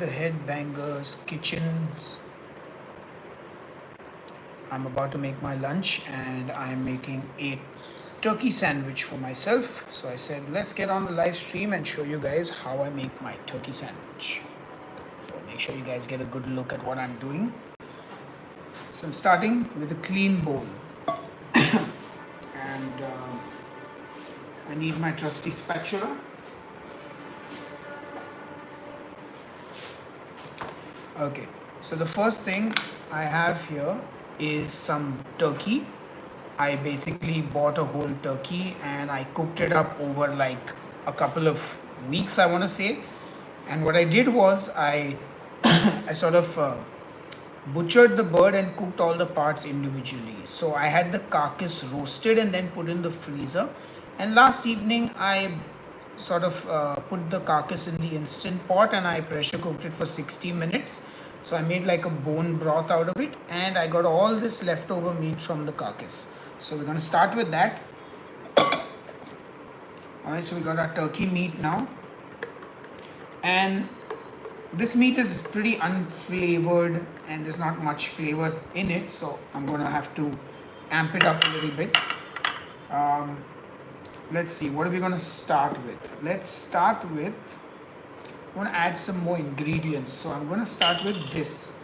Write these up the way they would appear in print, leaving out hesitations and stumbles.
The Headbangers Kitchens. I'm about to make my lunch and I'm making a turkey sandwich for myself. So I said, let's get on the live stream and show you guys how I make my turkey sandwich. So make sure you guys get a good look at what I'm doing. So I'm starting with a clean bowl and I need my trusty spatula. Okay, so the first thing I have here is some turkey. I basically bought a whole turkey and I cooked it up over like a couple of weeks, I want to say. And what I did was I sort of butchered the bird and cooked all the parts individually. So I had the carcass roasted and then put in the freezer. And last evening I sort of put the carcass in the instant pot and I pressure cooked it for 60 minutes. So I made like a bone broth out of it and I got all this leftover meat from the carcass. So we're going to start with that. Alright, so we got our turkey meat now. And this meat is pretty unflavored and there's not much flavor in it, so I'm gonna have to amp it up a little bit. Let's see, what are we gonna start with? Let's start with, I wanna add some more ingredients, so I'm gonna start with this.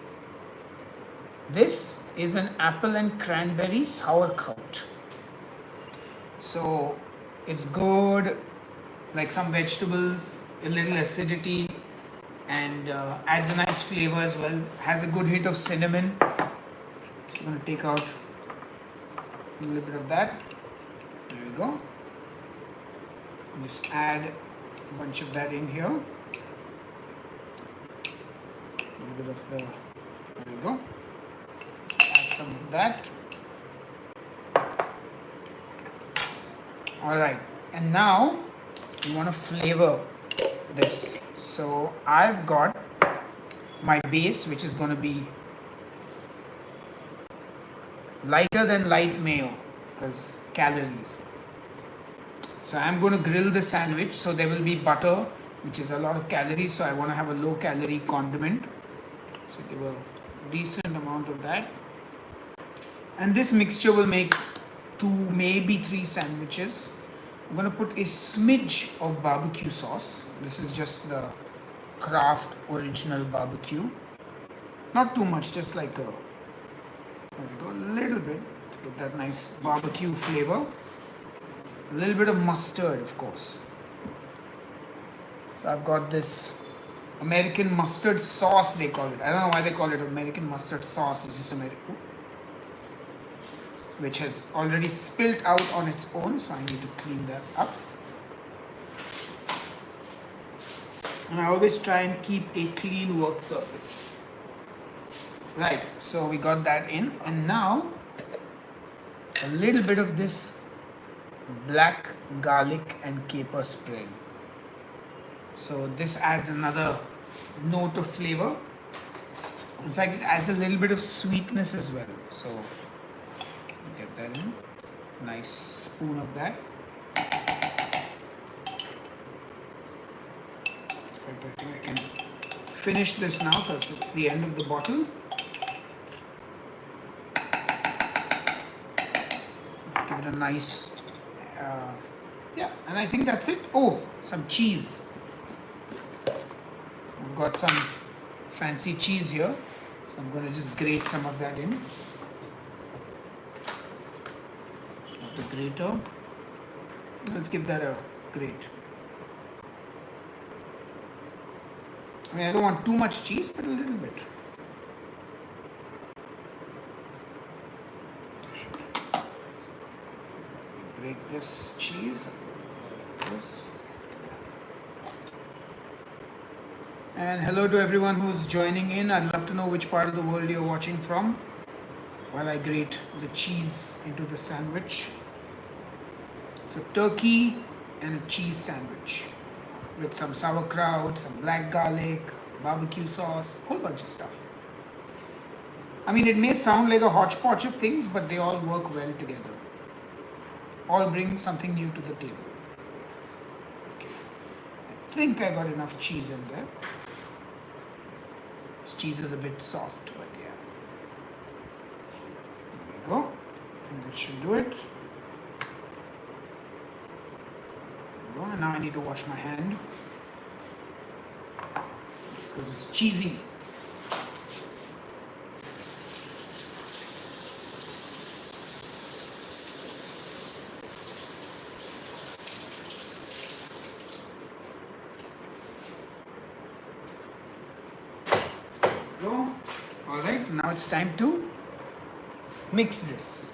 This is an apple and cranberry sauerkraut. So it's good, like some vegetables, a little acidity, and adds a nice flavor as well. Has a good hit of cinnamon. So I'm going to take out a little bit of that. There we go. Just add a bunch of that in here. A little bit of the, there we go. Add some of that. Alright, and now you want to flavor this. So I've got my base, which is going to be lighter than light mayo because calories. So I'm going to grill the sandwich, so there will be butter, which is a lot of calories, so I want to have a low calorie condiment. So give a decent amount of that. And this mixture will make 2, maybe 3 sandwiches. I'm going to put a smidge of barbecue sauce. This is just the Kraft original barbecue. Not too much, just like a, there we go, a little bit to get that nice barbecue flavor. A little bit of mustard, of course. So I've got this American mustard sauce, they call it. I don't know why they call it American mustard sauce. It's just American, which has already spilt out on its own, so I need to clean that up. And I always try and keep a clean work surface. Right, so we got that in, and now a little bit of this black garlic and caper spread. So this adds another note of flavor. In fact, it adds a little bit of sweetness as well. So get that in. Nice spoon of that. I think I can finish this now because it's the end of the bottle. Let's give it a nice, yeah, and I think that's it. Oh, some cheese. I've got some fancy cheese here, so I'm going to just grate some of that in. The grater. Let's give that a grate. I mean, I don't want too much cheese, but a little bit. Break this cheese. This. And hello to everyone who's joining in. I'd love to know which part of the world you're watching from while I grate the cheese into the sandwich. So turkey and a cheese sandwich with some sauerkraut, some black garlic, barbecue sauce, a whole bunch of stuff. I mean, it may sound like a hodgepodge of things, but they all work well together. All bring something new to the table. Okay, I think I got enough cheese in there. This cheese is a bit soft, but yeah. There we go. I think that should do it. There we go. And now I need to wash my hand. Because it's cheesy. Go. All right, now it's time to mix this.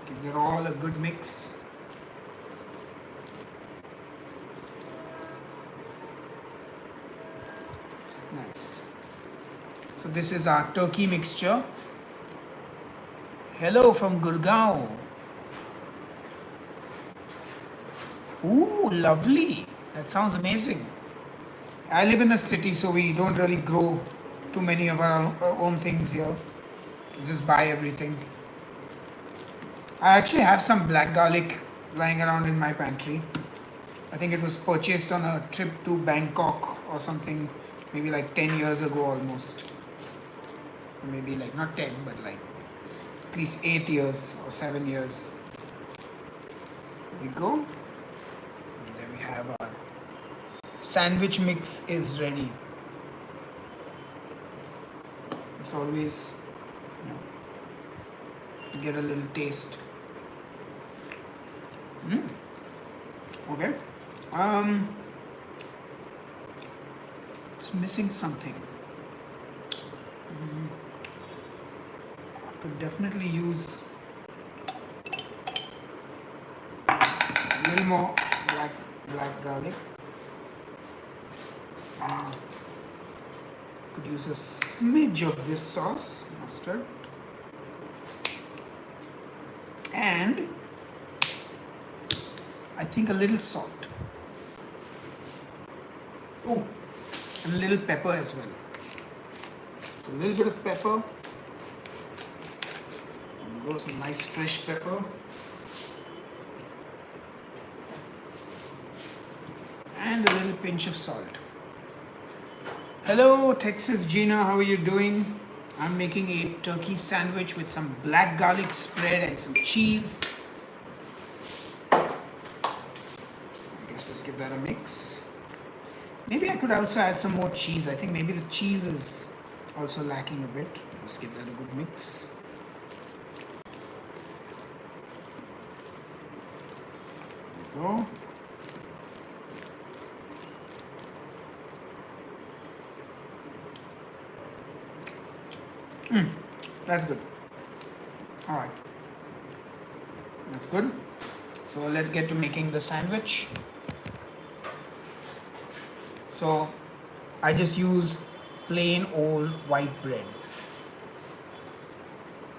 Give it all a good mix. Nice. So this is our turkey mixture. Hello from Gurgaon. Ooh, lovely. That sounds amazing. I live in a city, so we don't really grow too many of our own things here. We just buy everything. I actually have some black garlic lying around in my pantry. I think it was purchased on a trip to Bangkok or something, maybe like 10 years ago almost. Maybe like not 10, but like at least 8 years or 7 years. There we go. And there we have our sandwich mix is ready. It's always, get a little taste. Okay. It's missing something. Could definitely use a little more black garlic. Could use a smidge of this sauce, mustard, and I think a little salt. Oh, and a little pepper as well. So a little bit of pepper. And go some nice fresh pepper. And a little pinch of salt. Hello, Texas Gina, how are you doing? I'm making a turkey sandwich with some black garlic spread and some cheese. I guess let's give that a mix. Maybe I could also add some more cheese. I think maybe the cheese is also lacking a bit. Let's give that a good mix. There we go. That's good. All right. That's good. So let's get to making the sandwich. So I just use plain old white bread.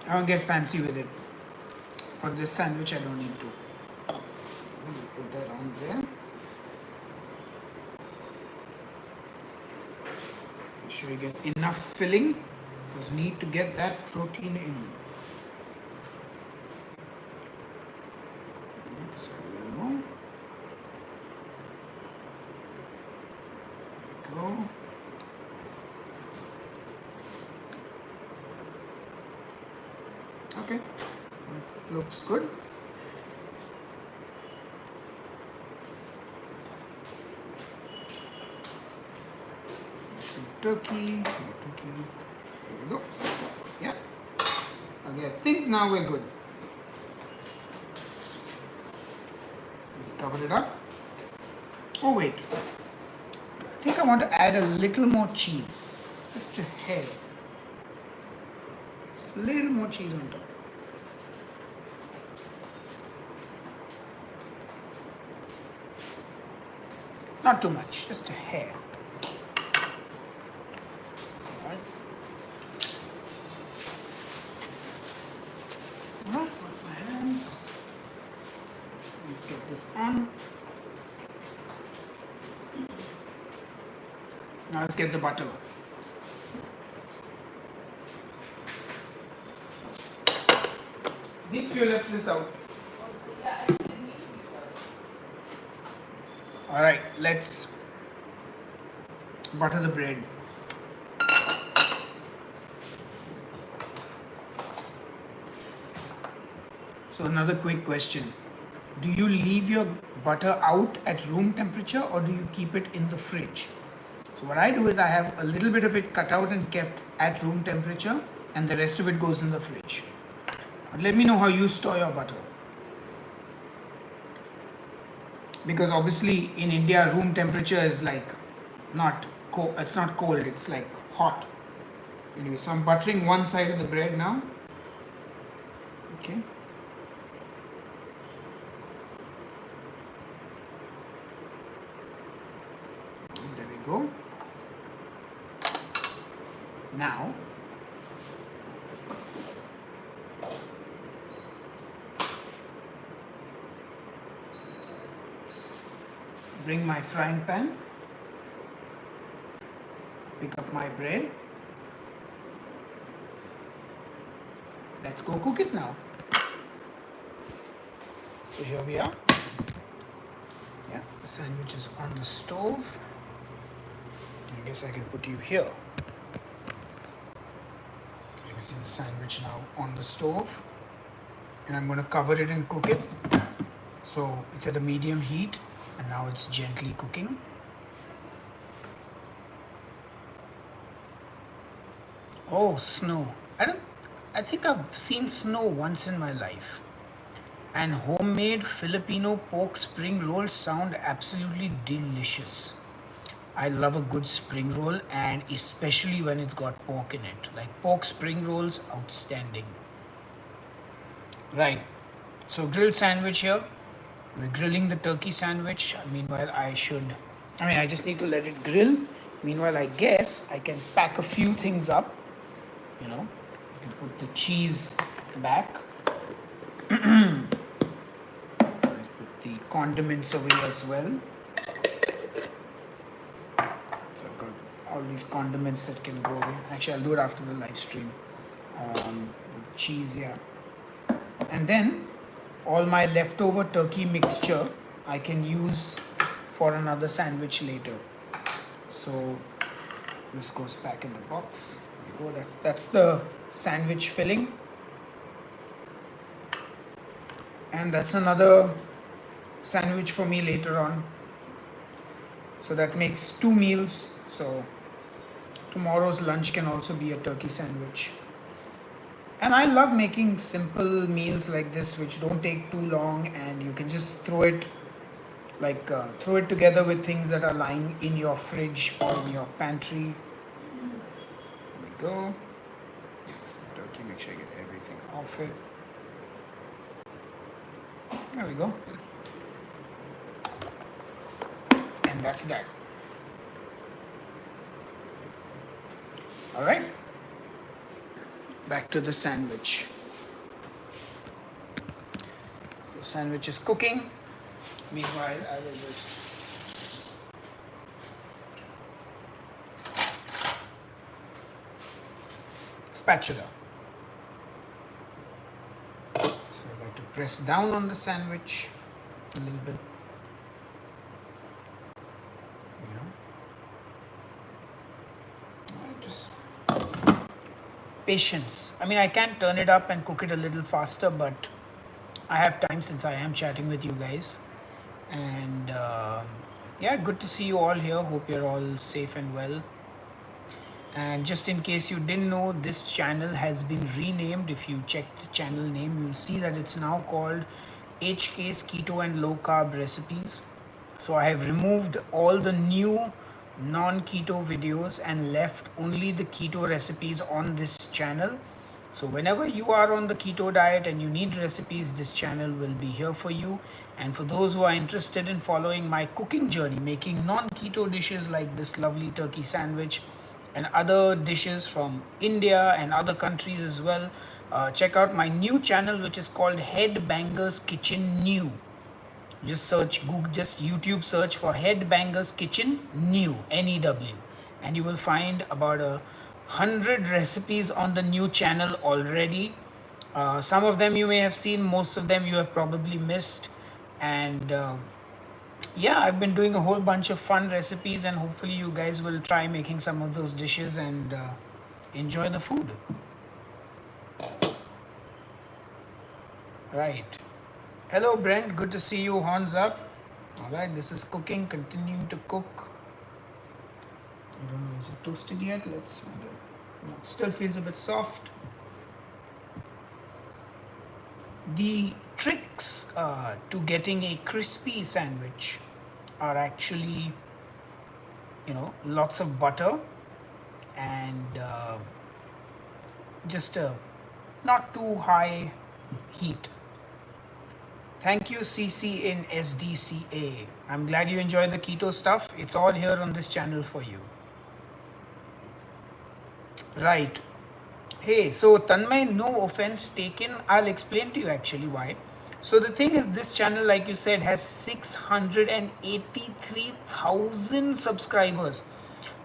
I don't get fancy with it. For this sandwich, I don't need to. Put that on there. Make sure you get enough filling. Because we need to get that protein in. So a little more. There we go. Okay, looks good. Some turkey. There we go. Yeah. Okay, I think now we're good. Cover it up. Oh wait. I think I want to add a little more cheese. Just a hair. Just a little more cheese on top. Not too much, just a hair. Wash my hands. Let's get this on. Now let's get the butter. Did you left this out? All right, let's butter the bread. So another quick question. Do you leave your butter out at room temperature or do you keep it in the fridge? So what I do is I have a little bit of it cut out and kept at room temperature and the rest of it goes in the fridge. But let me know how you store your butter. Because obviously in India room temperature is like not cold, it's not cold, it's like hot. Anyway, so I'm buttering one side of the bread now. Okay. There we go. Now bring my frying pan, pick up my bread. Let's go cook it now. So here we are. Yeah, the sandwich is on the stove. I guess I can put you here. You can see the sandwich now on the stove. And I'm going to cover it and cook it. So it's at a medium heat and now it's gently cooking. Oh, snow. I think I've seen snow once in my life. And homemade Filipino pork spring rolls sound absolutely delicious. I love a good spring roll and especially when it's got pork in it. Like pork spring rolls, outstanding. Right. So grilled sandwich here. We're grilling the turkey sandwich. Meanwhile, I just need to let it grill. Meanwhile, I guess I can pack a few things up. You know, I can put the cheese back. I put the condiments away as well. So I've got all these condiments that can go away. Actually, I'll do it after the live stream. Cheese, yeah. And then all my leftover turkey mixture I can use for another sandwich later. So this goes back in the box. There we go. That's the sandwich filling. And that's another sandwich for me later on. So that makes 2 meals. So tomorrow's lunch can also be a turkey sandwich. And I love making simple meals like this which don't take too long and you can just throw it together with things that are lying in your fridge or in your pantry. There we go. Turkey, make sure I get everything off it. There we go. And that's that. All right. Back to the sandwich. The sandwich is cooking. Meanwhile, I will just spatula. So I like to press down on the sandwich a little bit. Just patience. I can turn it up and cook it a little faster, but I have time since I am chatting with you guys. And yeah, good to see you all here. Hope you're all safe and well. And just in case you didn't know, this channel has been renamed. If you check the channel name, you'll see that it's now called HK's Keto and Low Carb Recipes. So I have removed all the new non-keto videos and left only the keto recipes on this channel. So whenever you are on the keto diet and you need recipes, this channel will be here for you. And for those who are interested in following my cooking journey, making non-keto dishes like this lovely turkey sandwich and other dishes from India and other countries as well, check out my new channel, which is called Headbangers Kitchen New. Just search Google, just YouTube search for Headbangers Kitchen New, N-E-W, and you will find about 100 recipes on the new channel already. Some of them you may have seen, most of them you have probably missed, and Yeah, I've been doing a whole bunch of fun recipes, and hopefully, you guys will try making some of those dishes and enjoy the food. Right. Hello, Brent. Good to see you. Horns up. All right. This is cooking. Continuing to cook. I don't know. Is it toasted yet? Let's find out. No, it still feels a bit soft. The tricks to getting a crispy sandwich are actually, lots of butter and just a not too high heat. Thank you, CC in SDCA. I'm glad you enjoy the keto stuff. It's all here on this channel for you. Right. Hey, so Tanmay, no offense taken. I'll explain to you actually why. So the thing is, this channel, like you said, has 683,000 subscribers.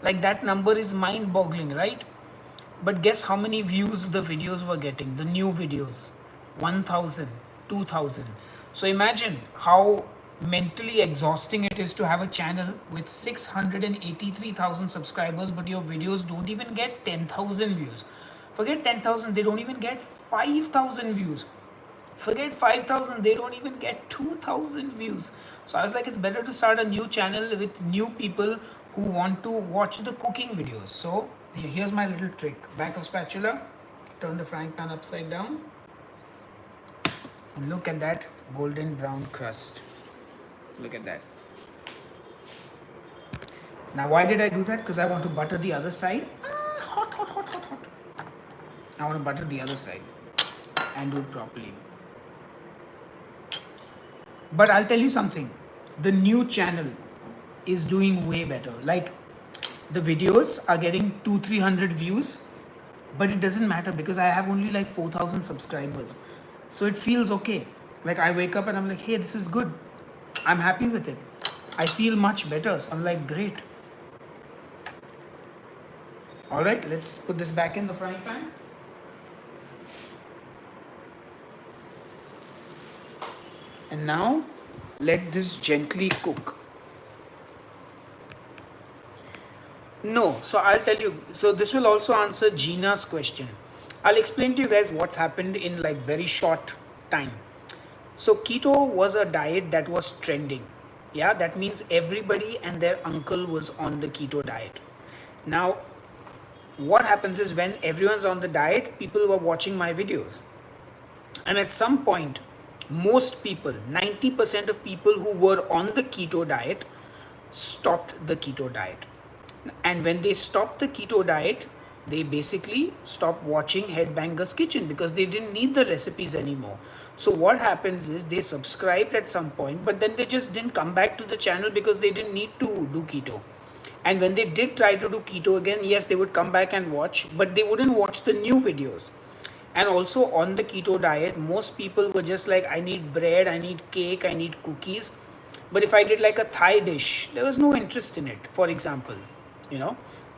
Like that number is mind-boggling, right? But guess how many views the videos were getting, the new videos? 1,000, 2,000. So imagine how mentally exhausting it is to have a channel with 683,000 subscribers, but your videos don't even get 10,000 views. Forget 10,000, they don't even get 5,000 views. Forget 5,000, they don't even get 2,000 views. So I was like, it's better to start a new channel with new people who want to watch the cooking videos. So here's my little trick. Back of spatula, turn the frying pan upside down, and look at that golden brown crust. Look at that. Now why did I do that? Because I want to butter the other side. Hot, hot, hot, hot, hot. I want to butter the other side and do it properly. But I'll tell you something, the new channel is doing way better. Like the videos are getting 200-300 views, but it doesn't matter because I have only like 4,000 subscribers. So it feels okay. Like I wake up and I'm like, hey, this is good. I'm happy with it. I feel much better. So I'm like, great. All right, let's put this back in the frying pan. And now let this gently cook. No, so I'll tell you. So this will also answer Gina's question. I'll explain to you guys what's happened in like very short time. So keto was a diet that was trending. Yeah, that means everybody and their uncle was on the keto diet. Now, what happens is when everyone's on the diet, people were watching my videos. And at some point, most people, 90% of people who were on the keto diet, stopped the keto diet. And when they stopped the keto diet, they basically stopped watching Headbangers Kitchen because they didn't need the recipes anymore. So what happens is they subscribed at some point, but then they just didn't come back to the channel because they didn't need to do keto. And when they did try to do keto again, yes, they would come back and watch, but they wouldn't watch the new videos. And also on the keto diet, most people were just like, I need bread, I need cake, I need cookies. But if I did like a Thai dish, there was no interest in it, for example.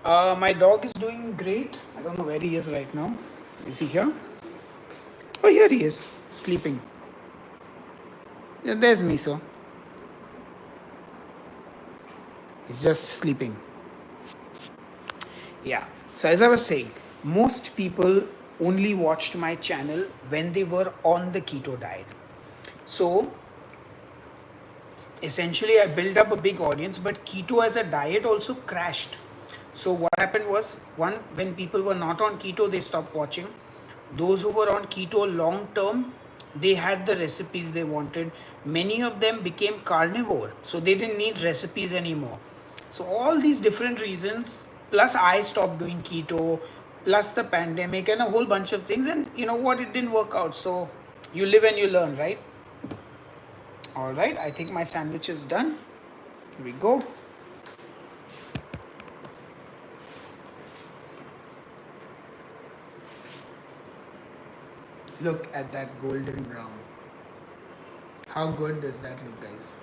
My dog is doing great. I don't know where he is right now. Is he here? Oh, here he is, sleeping. Yeah, there's Miso. He's just sleeping. Yeah. So as I was saying, most people only watched my channel when they were on the keto diet. So essentially I built up a big audience, but keto as a diet also crashed. So what happened was, one, when people were not on keto, they stopped watching. Those who were on keto long term, they had the recipes they wanted. Many of them became carnivore, so they didn't need recipes anymore. So all these different reasons, plus I stopped doing keto, plus the pandemic and a whole bunch of things, and you know what, it didn't work out. So you live and you learn, right? All right, I think my sandwich is done. Here we go. Look at that golden brown. How good does that look, guys?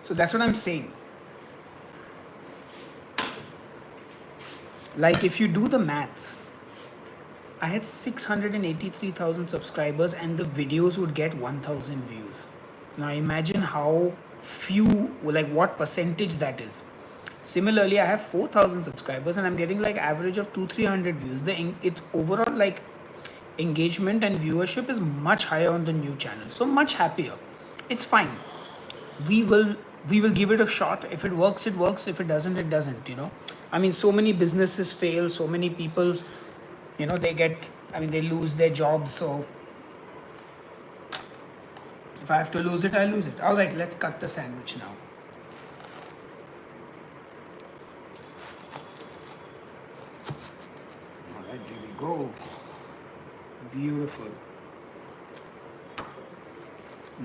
So that's what I'm saying. Like if you do the maths, I had 683,000 subscribers and the videos would get 1,000 views. Now imagine how few, like what percentage that is. Similarly, I have 4,000 subscribers and I'm getting like average of 200-300 views. It's overall like engagement and viewership is much higher on the new channel. So much happier. It's fine. We will we will give it a shot. If it works, it works. If it doesn't, it doesn't. I mean, so many businesses fail. So many people, they lose their jobs. So if I have to lose it, I lose it. All right, let's cut the sandwich now. All right, there we go. Beautiful.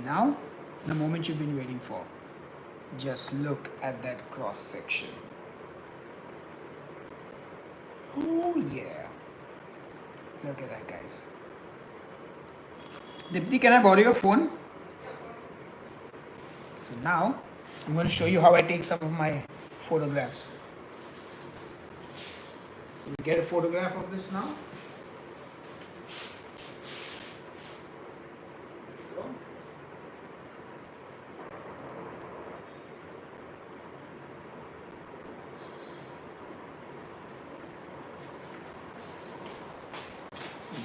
Now, the moment you've been waiting for. Just look at that cross section. Oh yeah. Look at that, guys. Dipti, can I borrow your phone? So now, I'm going to show you how I take some of my photographs. So we get a photograph of this now.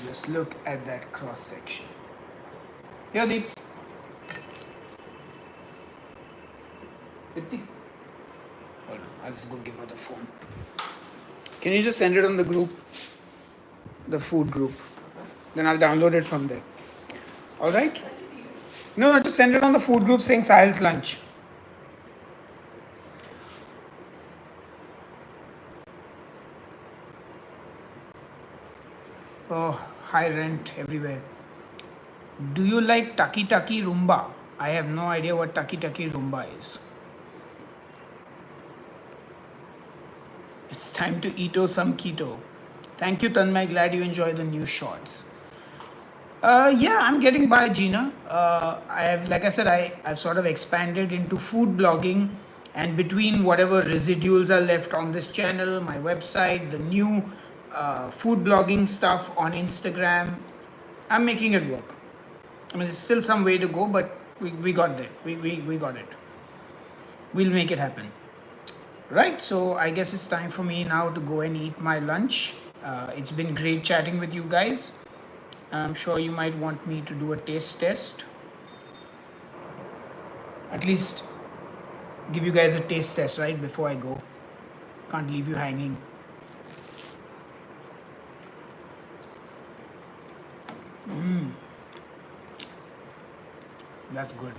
Just look at that cross section. Here, Deeps. Dipti. Hold on, I'll just go give her the phone. Can you just send it on the group? The food group. Then I'll download it from there. Alright? No, just send it on the food group saying Sahil's lunch. Oh, high rent everywhere. Do you like Taki Taki Rumba? I have no idea what Taki Taki Rumba is. It's time to eat some keto. Thank you, Tanmay. Glad you enjoy the new shorts. Yeah, I'm getting by, Gina. Like I said, I've sort of expanded into food blogging, and between whatever residuals are left on this channel, my website, the new food blogging stuff on Instagram, I'm making it work. I mean, there's still some way to go, but we got there. We got it. We'll make it happen. Right, so I guess it's time for me now to go and eat my lunch. It's been great chatting with you guys. I'm sure you might want me to do a taste test. At least give you guys a taste test, right, before I go. Can't leave you hanging. That's good.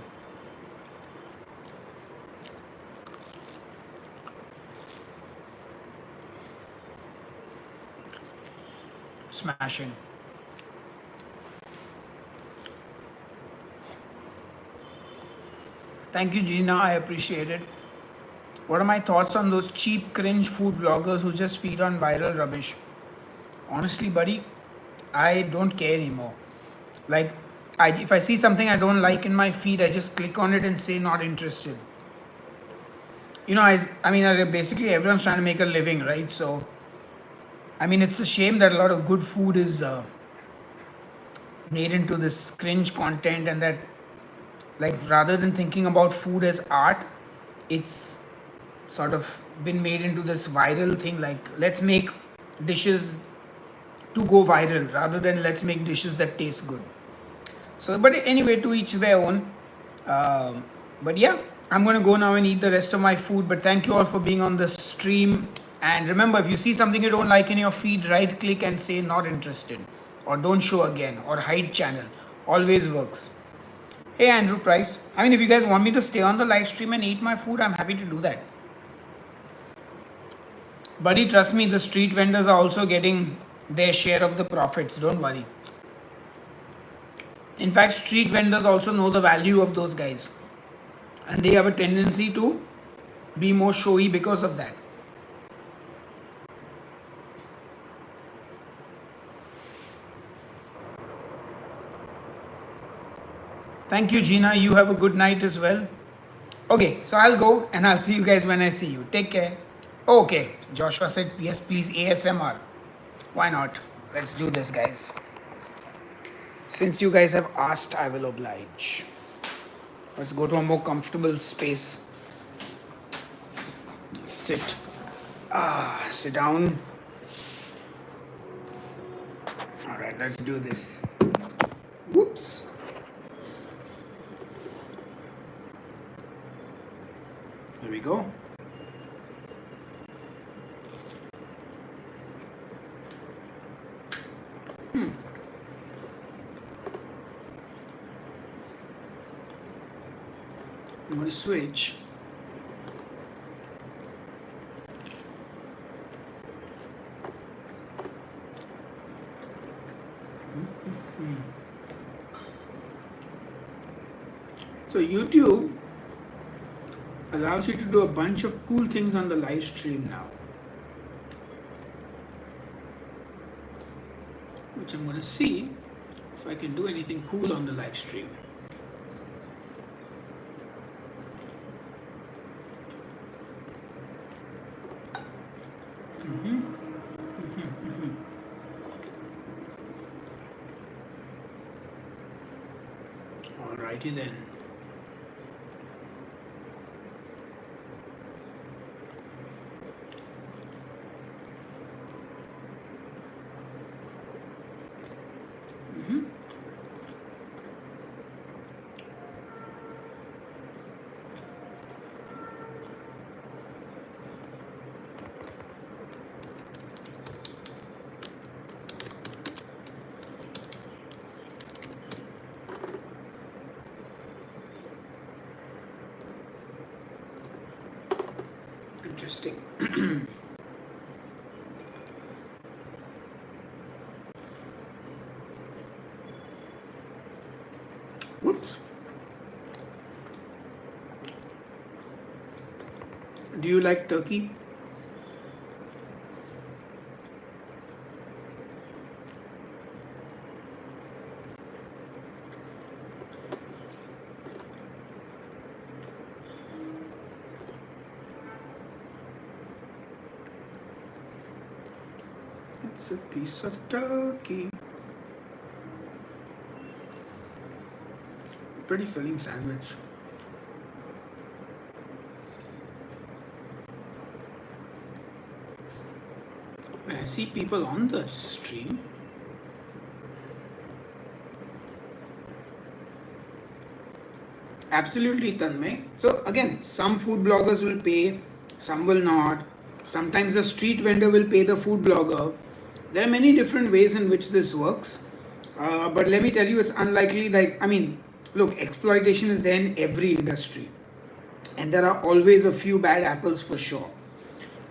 Smashing. Thank you, Gina. I appreciate it. What are my thoughts on those cheap, cringe food vloggers who just feed on viral rubbish? Honestly, buddy, I don't care anymore. Like, if I see something I don't like in my feed, I just click on it and say not interested. Basically everyone's trying to make a living, right? So, I mean, it's a shame that a lot of good food is made into this cringe content, and that, like, rather than thinking about food as art, it's sort of been made into this viral thing. Like, let's make dishes to go viral rather than let's make dishes that taste good. So, but anyway, to each their own. But yeah, I'm going to go now and eat the rest of my food. But thank you all for being on the stream. And remember, if you see something you don't like in your feed, right click and say not interested, or don't show again, or hide channel. Always works. Hey, Andrew Price. I mean, if you guys want me to stay on the live stream and eat my food, I'm happy to do that. Buddy, trust me, the street vendors are also getting their share of the profits. Don't worry. In fact, street vendors also know the value of those guys. And they have a tendency to be more showy because of that. Thank you, Gina. You have a good night as well. Okay, so I'll go and I'll see you guys when I see you. Take care. Okay, Joshua said, yes, please, ASMR. Why not? Let's do this, guys. Since you guys have asked, I will oblige. Let's go to a more comfortable space. Sit. Sit down. All right, let's do this. Whoops. There we go. I'm going to switch. So YouTube allows you to do a bunch of cool things on the live stream now, which I'm going to see if I can do anything cool on the live stream. Alrighty then. Interesting. Whoops. Do you like turkey? It's a piece of turkey. Pretty filling sandwich. When I see people on the stream, absolutely, Tanmay. So again, some food bloggers will pay, some will not. Sometimes the street vendor will pay the food blogger. There are many different ways in which this works. But let me tell you, it's unlikely. Look, exploitation is there in every industry. And there are always a few bad apples for sure.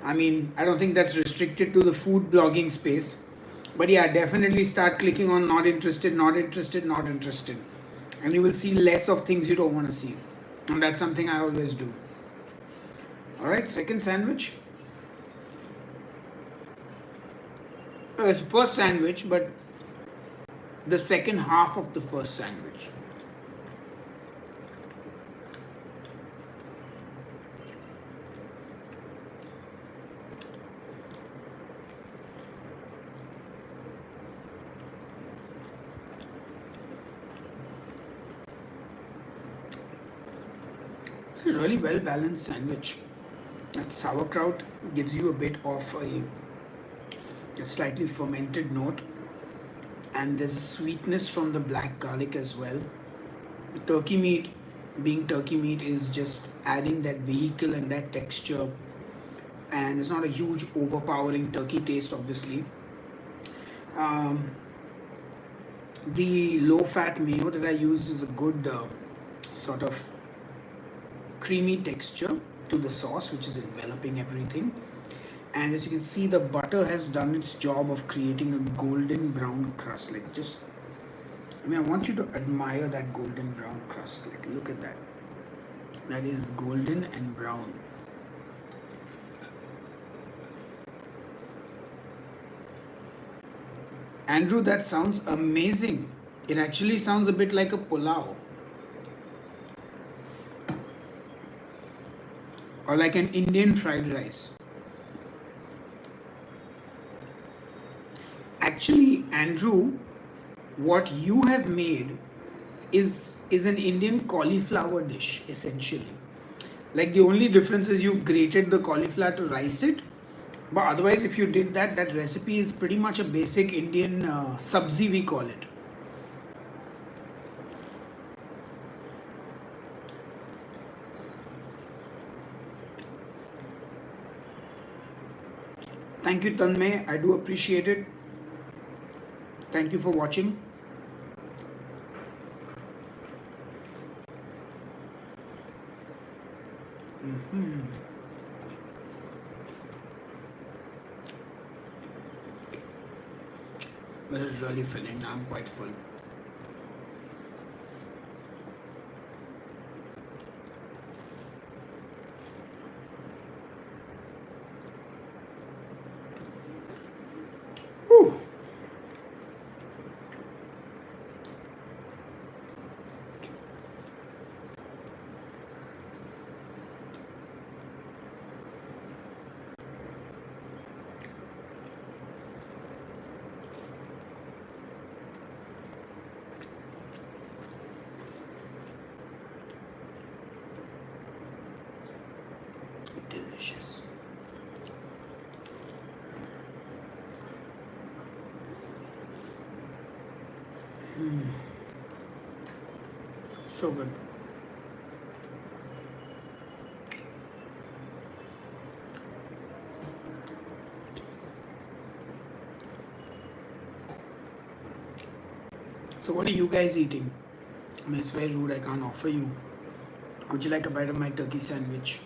I don't think that's restricted to the food blogging space. But yeah, definitely start clicking on not interested, not interested, not interested. And you will see less of things you don't want to see. And that's something I always do. Alright, second sandwich. It's first sandwich, but the second half of the first sandwich. It's a really well balanced sandwich. That sauerkraut gives you a bit of a slightly fermented note, and there's a sweetness from the black garlic as well. The turkey meat, being turkey meat, is just adding that vehicle and that texture, and it's not a huge overpowering turkey taste, obviously. The low fat mayo that I use is a good sort of creamy texture to the sauce, which is enveloping everything. And as you can see, the butter has done its job of creating a golden brown crust. I want you to admire that golden brown crust. Look at that. That is golden and brown. Andrew, that sounds amazing. It actually sounds a bit like a pulao, or like an Indian fried rice. Actually, Andrew, what you have made is an Indian cauliflower dish essentially. Like the only difference is you've grated the cauliflower to rice it, but otherwise if you did that, that recipe is pretty much a basic Indian sabzi, we call it. Thank you, Tanmay. I do appreciate it. Thank you for watching. This is really filling. I'm quite full. Whew. Delicious. So good. So what are you guys eating? I mean, it's very rude, I can't offer you. Would you like a bite of my turkey sandwich?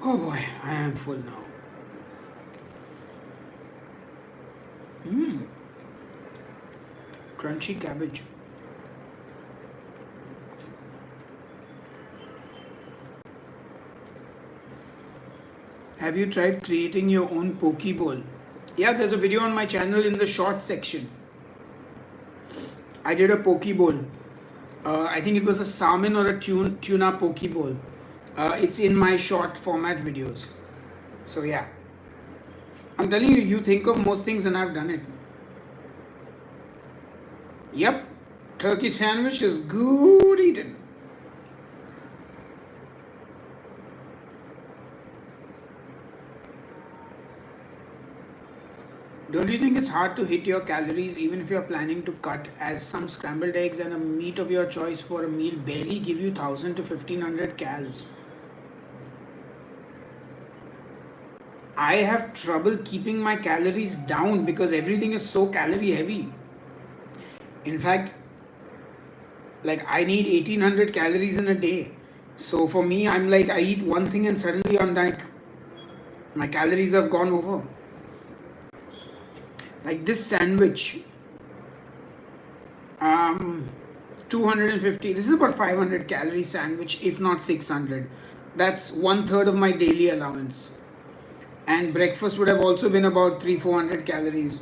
Oh boy, I am full now. Crunchy cabbage. Have you tried creating your own poke bowl? Yeah, there's a video on my channel in the short section. I did a poke bowl. I think it was a salmon or a tuna poke bowl. It's in my short format videos. So yeah, I'm telling you, you think of most things and I've done it. Yep, turkey sandwich is good eaten. Don't you think it's hard to hit your calories even if you're planning to cut, as some scrambled eggs and a meat of your choice for a meal barely give you 1000 to 1500 calories? I have trouble keeping my calories down because everything is so calorie heavy. In fact, like I need 1800 calories in a day. So for me, I'm like, I eat one thing and suddenly I'm like, my calories have gone over. Like this sandwich, 250, this is about 500 calorie sandwich, if not 600. That's 1/3 of my daily allowance. And breakfast would have also been about 300-400 calories.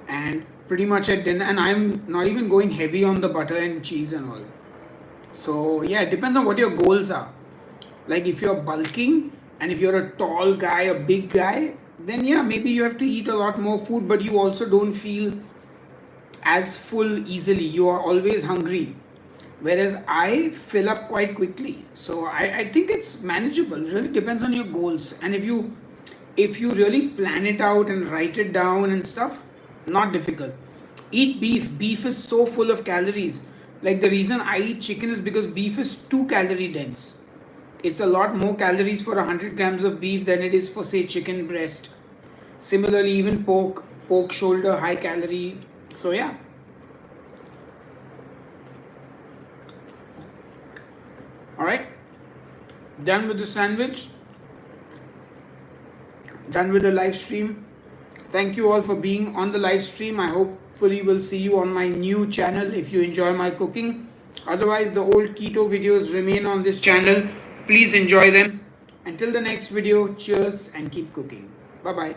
And pretty much at dinner, and I'm not even going heavy on the butter and cheese and all. So yeah, it depends on what your goals are. Like if you're bulking and if you're a tall guy, a big guy, then yeah, maybe you have to eat a lot more food, but you also don't feel as full easily. You are always hungry. Whereas I fill up quite quickly. So I think it's manageable. It really depends on your goals. And if you really plan it out and write it down and stuff, not difficult. Eat beef. Beef is so full of calories. Like the reason I eat chicken is because beef is too calorie dense. It's a lot more calories for 100 grams of beef than it is for say chicken breast. Similarly, even pork shoulder, high calorie. So yeah. Alright, done with the sandwich, done with the live stream. Thank you all for being on the live stream. I hopefully will see you on my new channel if you enjoy my cooking. Otherwise, the old keto videos remain on this channel. Please enjoy them. Until the next video, cheers and keep cooking. Bye bye.